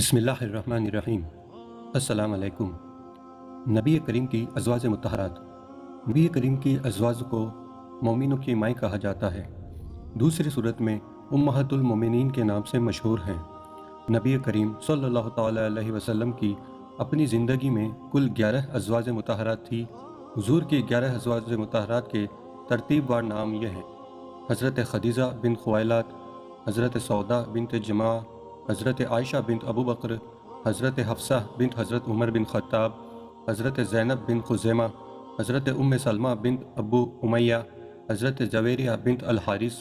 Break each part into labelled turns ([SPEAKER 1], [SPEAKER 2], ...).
[SPEAKER 1] بسم اللہ الرحمن الرحیم۔ السلام علیکم۔ نبی کریم کی ازواج مطہرات۔ نبی کریم کی ازواج کو مومنوں کی مائیں کہا جاتا ہے۔ دوسری صورت میں امہات المومنین کے نام سے مشہور ہیں۔ نبی کریم صلی اللہ تعالیٰ علیہ وسلم کی اپنی زندگی میں کل 11 ازواج مطہرات تھی۔ حضور کی 11 ازواج مطہرات کے ترتیب وار نام یہ ہیں: حضرت خدیجہ بنت خویلد، حضرت سودا بنت جماع، حضرت عائشہ بنت ابو بکر، حضرت حفصہ بنت حضرت عمر بن خطاب، حضرت زینب بنت خزیمہ، حضرت سلمہ بنت ابو امیہ، حضرت جویریہ بنت الحارث،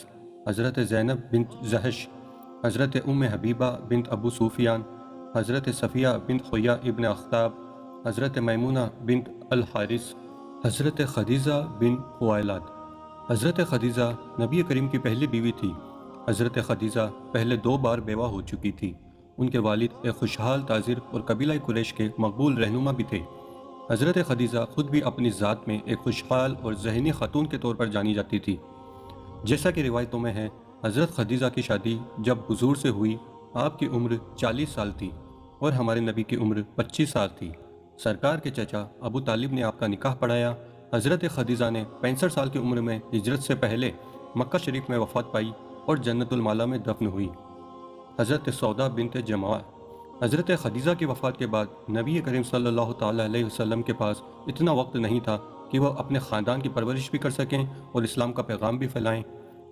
[SPEAKER 1] حضرت زینب بنت جحش، حضرت حبیبہ بنت ابو سفیان، حضرت صفیہ بنت حیہ ابن اخطاب، حضرت میمونہ بنت الحارث، حضرت خدیجہ بنت خویلد۔ حضرت خدیجہ نبی کریم کی پہلی بیوی تھی۔ حضرت خدیجہ پہلے 2 بار بیوہ ہو چکی تھی۔ ان کے والد ایک خوشحال تاجر اور قبیلہ قریش کے مقبول رہنما بھی تھے۔ حضرت خدیجہ خود بھی اپنی ذات میں ایک خوشحال اور ذہنی خاتون کے طور پر جانی جاتی تھی۔ جیسا کہ روایتوں میں ہے، حضرت خدیجہ کی شادی جب حضور سے ہوئی، آپ کی عمر 40 سال تھی اور ہمارے نبی کی عمر 25 سال تھی۔ سرکار کے چچا ابو طالب نے آپ کا نکاح پڑھایا۔ حضرت خدیجہ نے 65 سال کی عمر میں ہجرت سے پہلے مکہ شریف میں وفات پائی اور جنت المالا میں دفن ہوئی۔ حضرت سودا بنت جماع۔ حضرت خدیجہ کی وفات کے بعد نبی کریم صلی اللہ تعالیٰ علیہ وسلم کے پاس اتنا وقت نہیں تھا کہ وہ اپنے خاندان کی پرورش بھی کر سکیں اور اسلام کا پیغام بھی پھیلائیں۔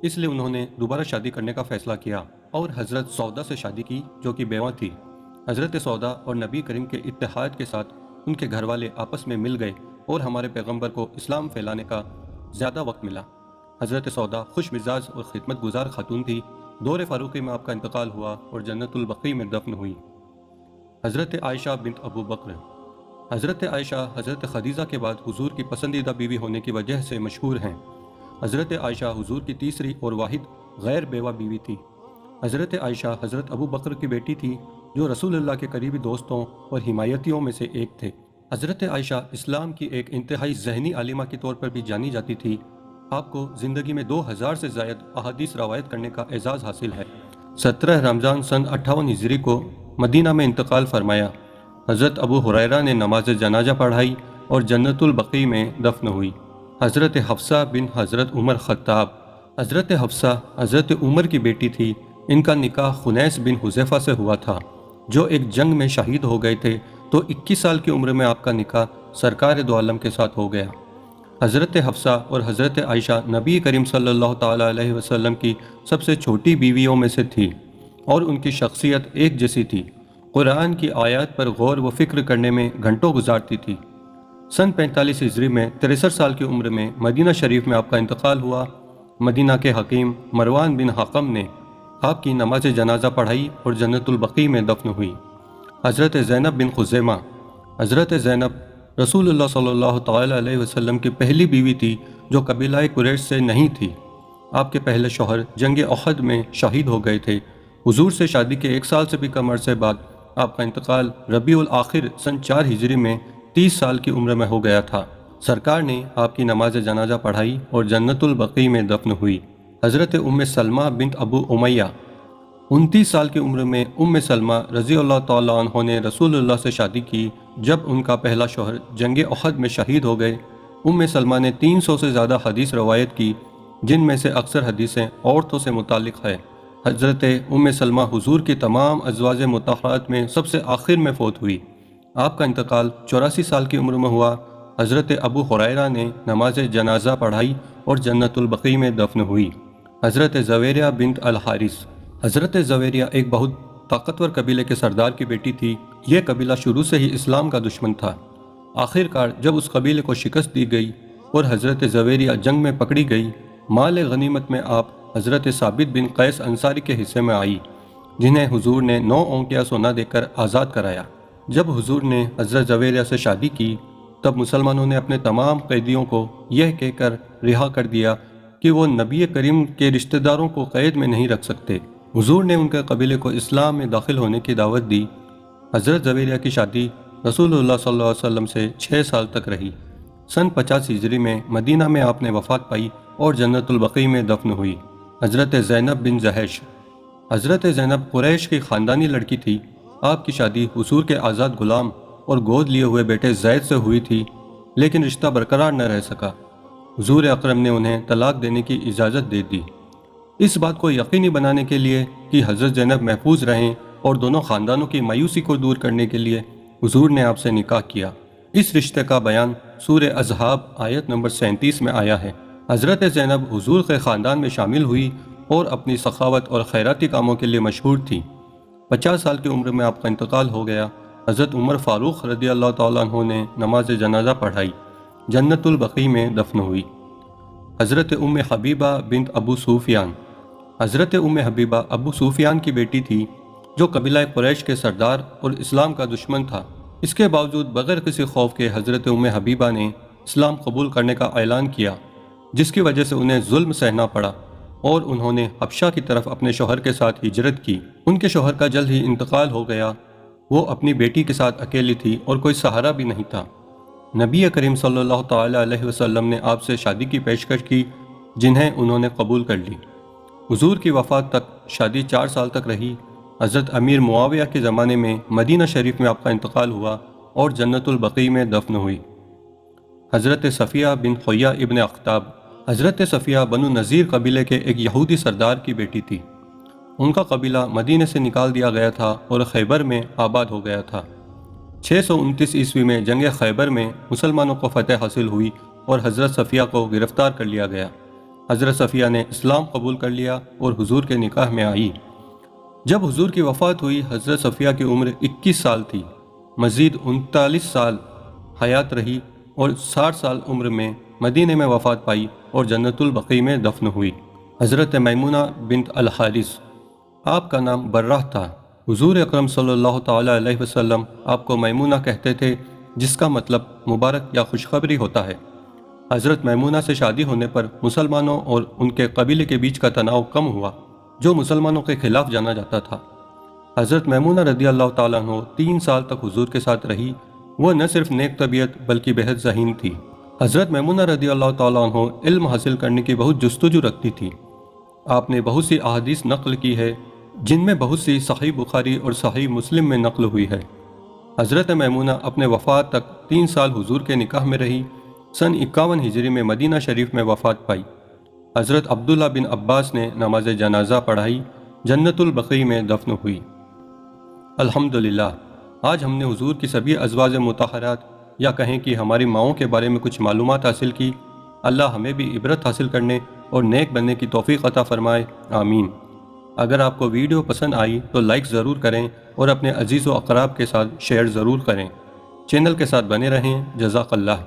[SPEAKER 1] اس لیے انہوں نے دوبارہ شادی کرنے کا فیصلہ کیا اور حضرت سودا سے شادی کی، جو کہ بیوہ تھی۔ حضرت سودا اور نبی کریم کے اتحاد کے ساتھ ان کے گھر والے آپس میں مل گئے اور ہمارے پیغمبر کو اسلام پھیلانے کا زیادہ وقت ملا۔ حضرت سودا خوش مزاج اور خدمت گزار خاتون تھی۔ دور فاروقی میں آپ کا انتقال ہوا اور جنت البقیع میں دفن ہوئی۔ حضرت عائشہ بنت ابو بکر۔ حضرت عائشہ حضرت خدیجہ کے بعد حضور کی پسندیدہ بیوی ہونے کی وجہ سے مشہور ہیں۔ حضرت عائشہ حضور کی تیسری اور واحد غیر بیوہ بیوی تھی۔ حضرت عائشہ حضرت ابو بکر کی بیٹی تھی، جو رسول اللہ کے قریبی دوستوں اور حمایتیوں میں سے ایک تھے۔ حضرت عائشہ اسلام کی ایک انتہائی ذہنی عالمہ کے طور پر بھی جانی جاتی تھی۔ آپ کو زندگی میں 2000 سے زائد احادیث روایت کرنے کا اعزاز حاصل ہے۔ 17 رمضان سن 58 ہجری کو مدینہ میں انتقال فرمایا۔ حضرت ابو ہریرہ نے نماز جنازہ پڑھائی اور جنت البقیع میں دفن ہوئی۔ حضرت حفصہ بن حضرت عمر خطاب۔ حضرت حفصہ حضرت عمر کی بیٹی تھی۔ ان کا نکاح خنیس بن حذیفہ سے ہوا تھا، جو ایک جنگ میں شہید ہو گئے تھے، تو 21 سال کی عمر میں آپ کا نکاح سرکار دو عالم کے ساتھ ہو گیا۔ حضرت حفصہ اور حضرت عائشہ نبی کریم صلی اللہ تعالیٰ علیہ وسلم کی سب سے چھوٹی بیویوں میں سے تھی اور ان کی شخصیت ایک جیسی تھی۔ قرآن کی آیات پر غور و فکر کرنے میں گھنٹوں گزارتی تھی۔ سن 45 ہجری میں 63 سال کی عمر میں مدینہ شریف میں آپ کا انتقال ہوا۔ مدینہ کے حکیم مروان بن حکم نے آپ کی نماز جنازہ پڑھائی اور جنت البقیع میں دفن ہوئی۔ حضرت زینب بن خزیمہ۔ حضرت زینب رسول اللہ صلی اللہ تعالیٰ علیہ وسلم کی پہلی بیوی تھی، جو قبیلہ قریش سے نہیں تھی۔ آپ کے پہلے شوہر جنگ احد میں شہید ہو گئے تھے۔ حضور سے شادی کے 1 سال سے بھی کم عرصے بعد آپ کا انتقال ربیع الاخر سن 4 ہجری میں 30 سال کی عمر میں ہو گیا تھا۔ سرکار نے آپ کی نماز جنازہ پڑھائی اور جنت البقیع میں دفن ہوئی۔ حضرت سلمہ بنت ابو امیہ۔ 29 سال کی عمر میں سلمہ رضی اللہ تعالیٰ عنہ نے رسول اللہ سے شادی کی۔ جب ان کا پہلا شوہر جنگ احد میں شہید ہو گئے، سلمہ نے 300 سے زیادہ حدیث روایت کی، جن میں سے اکثر حدیثیں عورتوں سے متعلق ہے۔ حضرت سلمہ حضور کی تمام ازواج مطہرات میں سب سے آخر میں فوت ہوئی۔ آپ کا انتقال 84 سال کی عمر میں ہوا۔ حضرت ابو ہریرہ نے نماز جنازہ پڑھائی اور جنت البقیع میں دفن ہوئی۔ حضرت جویریہ بنت الحارث۔ حضرت جویریہ ایک بہت طاقتور قبیلے کے سردار کی بیٹی تھی۔ یہ قبیلہ شروع سے ہی اسلام کا دشمن تھا۔ آخر کار جب اس قبیلے کو شکست دی گئی اور حضرت جویریہ جنگ میں پکڑی گئی، مال غنیمت میں آپ حضرت ثابت بن قیس انصاری کے حصے میں آئی، جنہیں حضور نے 9 اونقیہ سونا دے کر آزاد کرایا۔ جب حضور نے حضرت جویریہ سے شادی کی، تب مسلمانوں نے اپنے تمام قیدیوں کو یہ کہہ کر رہا کر دیا کہ وہ نبی کریم کے رشتہ داروں کو قید میں نہیں رکھ سکتے۔ حضور نے ان کے قبیلے کو اسلام میں داخل ہونے کی دعوت دی۔ حضرت جویریہ کی شادی رسول اللہ صلی اللہ علیہ وسلم سے 6 سال تک رہی۔ سن 50 ہجری میں مدینہ میں آپ نے وفات پائی اور جنت البقیع میں دفن ہوئی۔ حضرت زینب بن جحش۔ حضرت زینب قریش کی خاندانی لڑکی تھی۔ آپ کی شادی حضور کے آزاد غلام اور گود لیے ہوئے بیٹے زید سے ہوئی تھی، لیکن رشتہ برقرار نہ رہ سکا۔ حضور اکرم نے انہیں طلاق دینے کی اجازت دے دی۔ اس بات کو یقینی بنانے کے لیے کہ حضرت زینب محفوظ رہیں اور دونوں خاندانوں کی مایوسی کو دور کرنے کے لیے حضور نے آپ سے نکاح کیا۔ اس رشتے کا بیان سورہ اصحاب آیت نمبر 37 میں آیا ہے۔ حضرت زینب حضور کے خاندان میں شامل ہوئی اور اپنی سخاوت اور خیراتی کاموں کے لیے مشہور تھی۔ 50 سال کی عمر میں آپ کا انتقال ہو گیا۔ حضرت عمر فاروق رضی اللہ تعالیٰ عنہ نے نماز جنازہ پڑھائی، جنت البقیع میں دفن ہوئی۔ حضرت ام حبیبہ بنت ابو سفیان۔ حضرت ام حبیبہ ابو سفیان کی بیٹی تھی، جو قبیلہ قریش کے سردار اور اسلام کا دشمن تھا۔ اس کے باوجود بغیر کسی خوف کے حضرت ام حبیبہ نے اسلام قبول کرنے کا اعلان کیا، جس کی وجہ سے انہیں ظلم سہنا پڑا اور انہوں نے حبشہ کی طرف اپنے شوہر کے ساتھ ہجرت کی۔ ان کے شوہر کا جلد ہی انتقال ہو گیا۔ وہ اپنی بیٹی کے ساتھ اکیلی تھی اور کوئی سہارا بھی نہیں تھا۔ نبی کریم صلی اللہ تعالیٰ علیہ وسلم نے آپ سے شادی کی پیشکش کی، جنہیں انہوں نے قبول کر لی۔ حضور کی وفات تک شادی 4 سال تک رہی۔ حضرت امیر معاویہ کے زمانے میں مدینہ شریف میں آپ کا انتقال ہوا اور جنت البقیع میں دفن ہوئی۔ حضرت صفیہ بن حیہ ابن اخطاب۔ حضرت صفیہ بنو نذیر قبیلے کے ایک یہودی سردار کی بیٹی تھی۔ ان کا قبیلہ مدینہ سے نکال دیا گیا تھا اور خیبر میں آباد ہو گیا تھا۔ 629 عیسوی میں جنگ خیبر میں مسلمانوں کو فتح حاصل ہوئی اور حضرت صفیہ کو گرفتار کر لیا گیا۔ حضرت صفیہ نے اسلام قبول کر لیا اور حضور کے نکاح میں آئی۔ جب حضور کی وفات ہوئی، حضرت صفیہ کی عمر 21 سال تھی۔ مزید 39 سال حیات رہی اور 60 سال عمر میں مدینہ میں وفات پائی اور جنت البقیع میں دفن ہوئی۔ حضرت میمونہ بنت الحارث۔ آپ کا نام برہ تھا۔ حضور اکرم صلی اللہ تعالیٰ علیہ وسلم آپ کو میمونہ کہتے تھے، جس کا مطلب مبارک یا خوشخبری ہوتا ہے۔ حضرت میمونہ سے شادی ہونے پر مسلمانوں اور ان کے قبیلے کے بیچ کا تناؤ کم ہوا، جو مسلمانوں کے خلاف جانا جاتا تھا۔ حضرت میمونہ رضی اللہ تعالیٰ عنہ 3 سال تک حضور کے ساتھ رہی۔ وہ نہ صرف نیک طبیعت بلکہ بہت ذہین تھی۔ حضرت میمونہ رضی اللہ تعالیٰ عنہ علم حاصل کرنے کی بہت جستجو رکھتی تھی۔ آپ نے بہت سی احادیث نقل کی ہے، جن میں بہت سی صحیح بخاری اور صحیح مسلم میں نقل ہوئی ہے۔ حضرت میمونہ اپنے وفات تک 3 سال حضور کے نکاح میں رہی۔ سن 51 ہجری میں مدینہ شریف میں وفات پائی۔ حضرت عبداللہ بن عباس نے نماز جنازہ پڑھائی، جنت البقیع میں دفن ہوئی۔ الحمدللہ، آج ہم نے حضور کی سبھی ازواج مطہرات یا کہیں کہ ہماری ماؤں کے بارے میں کچھ معلومات حاصل کی۔ اللہ ہمیں بھی عبرت حاصل کرنے اور نیک بننے کی توفیق عطا فرمائے، آمین۔ اگر آپ کو ویڈیو پسند آئی تو لائک ضرور کریں اور اپنے عزیز و اقراب کے ساتھ شیئر ضرور کریں۔ چینل کے ساتھ بنے رہیں۔ جزاک اللہ۔